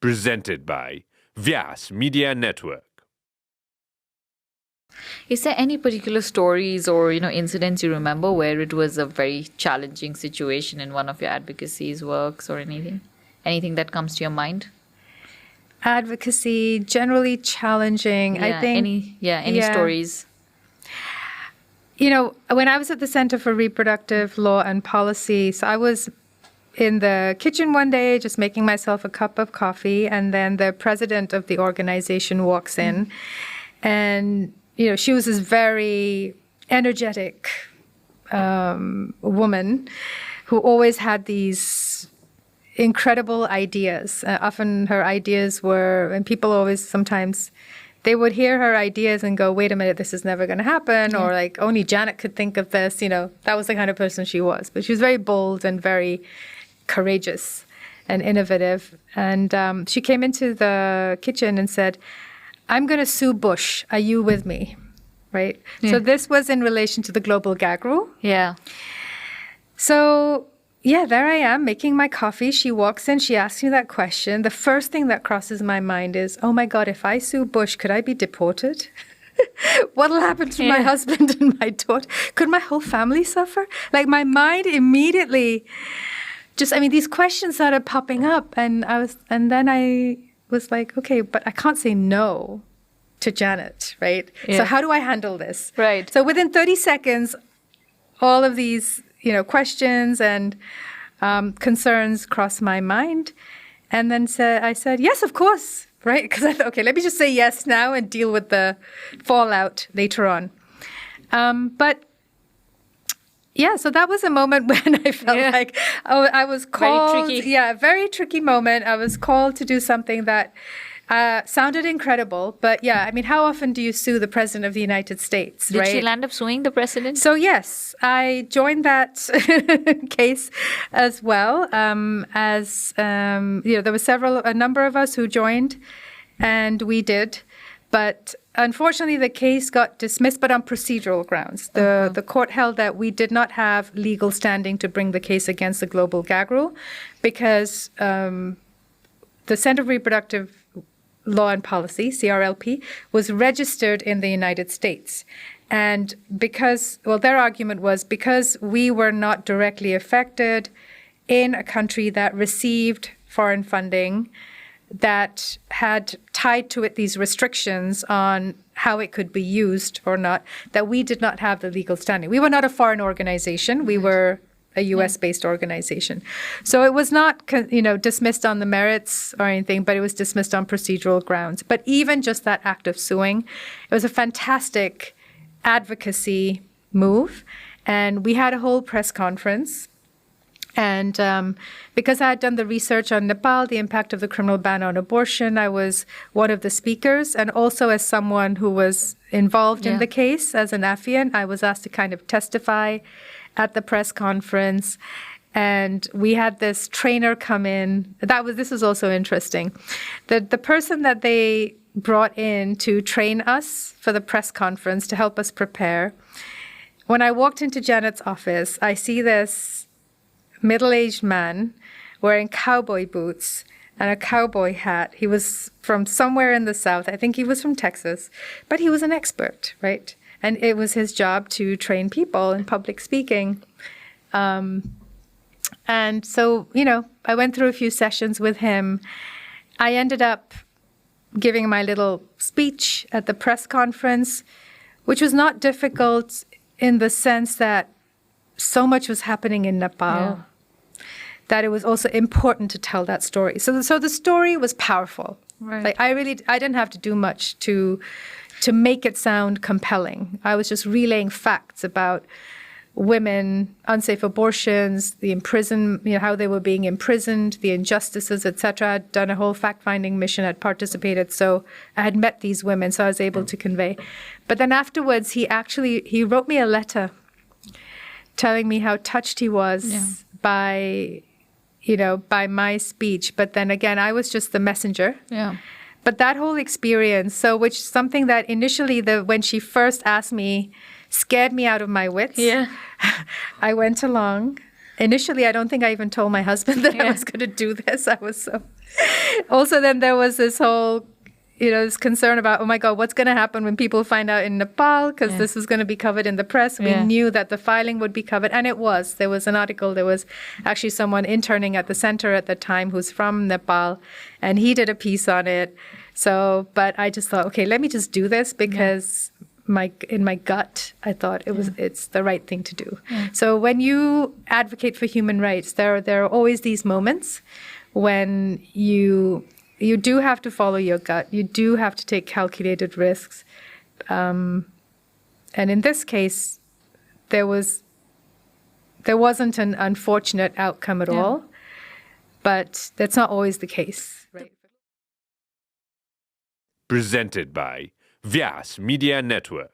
presented by Vyasa Media Network. Is there any particular stories or, incidents you remember where it was a very challenging situation in one of your advocacy's works or anything? Anything that comes to your mind? Advocacy, generally challenging. Yeah, I think. Any stories? When I was at the Center for Reproductive Law and Policy, so I was in the kitchen one day just making myself a cup of coffee, and then the president of the organization walks in, and she was this very energetic woman who always had these incredible ideas. Often her ideas were, and people always sometimes, they would hear her ideas and go, wait a minute, this is never going to happen, or like, only Janet could think of this. That was the kind of person she was. But she was very bold and very courageous and innovative. And she came into the kitchen and said, I'm going to sue Bush. Are you with me? Right? Yeah. So this was in relation to the global gag rule. Yeah. So, there I am making my coffee. She walks in. She asks me that question. The first thing that crosses my mind is, oh, my God, if I sue Bush, could I be deported? What'll happen to my husband and my daughter? Could my whole family suffer? Like, my mind immediately these questions started popping up. And then I was like, okay, but I can't say no to Janet, right? Yeah. So how do I handle this? Right. So within 30 seconds, all of these, questions and concerns crossed my mind. And then I said, yes, of course, right? Because I thought, okay, let me just say yes now and deal with the fallout later on. So that was a moment when I felt like I was called. Very tricky. Yeah, very tricky moment. I was called to do something that sounded incredible. But how often do you sue the President of the United States, Did right? she land up suing the President? So, yes, I joined that case as well. There were a number of us who joined, and we did. But unfortunately, the case got dismissed, but on procedural grounds. The court held that we did not have legal standing to bring the case against the global gag rule because the Center for Reproductive Law and Policy, CRLP, was registered in the United States. And their argument was because we were not directly affected in a country that received foreign funding that had tied to it these restrictions on how it could be used or not, that we did not have the legal standing. We were not a foreign organization. We were a U.S.-based organization. So it was not, dismissed on the merits or anything, but it was dismissed on procedural grounds. But even just that act of suing, it was a fantastic advocacy move. And we had a whole press conference. And because I had done the research on Nepal, the impact of the criminal ban on abortion, I was one of the speakers. And also as someone who was involved in the case as an affiant, I was asked to kind of testify at the press conference. And we had this trainer come in. This was also interesting. The person that they brought in to train us for the press conference to help us prepare, when I walked into Janet's office, I see this middle-aged man wearing cowboy boots and a cowboy hat. He was from somewhere in the South. I think he was from Texas, but he was an expert, right? And it was his job to train people in public speaking. And so, I went through a few sessions with him. I ended up giving my little speech at the press conference, which was not difficult in the sense that so much was happening in Nepal. That it was also important to tell that story. So the story was powerful. Right. Like I didn't have to do much to make it sound compelling. I was just relaying facts about women, unsafe abortions, the how they were being imprisoned, the injustices, etc. I'd done a whole fact-finding mission. I'd participated, so I had met these women, so I was able to convey. But then afterwards, he wrote me a letter telling me how touched he was by my speech. But then again, I was just the messenger. Yeah. But that whole experience, which something that initially, when she first asked me, scared me out of my wits. Yeah. I went along. Initially, I don't think I even told my husband that I was going to do this. I was so Also, then there was this whole, this concern about, oh my God, what's going to happen when people find out in Nepal? Because this was going to be covered in the press. We knew that the filing would be covered, and it was. There was an article. There was actually someone interning at the center at the time who's from Nepal, and he did a piece on it. So, but I just thought, okay, let me just do this because in my gut, I thought it's the right thing to do. So when you advocate for human rights, there are always these moments when you do have to follow your gut. You do have to take calculated risks. And in this case, there wasn't an unfortunate outcome at all, but that's not always the case. Right. Presented by Vyasa Media Network.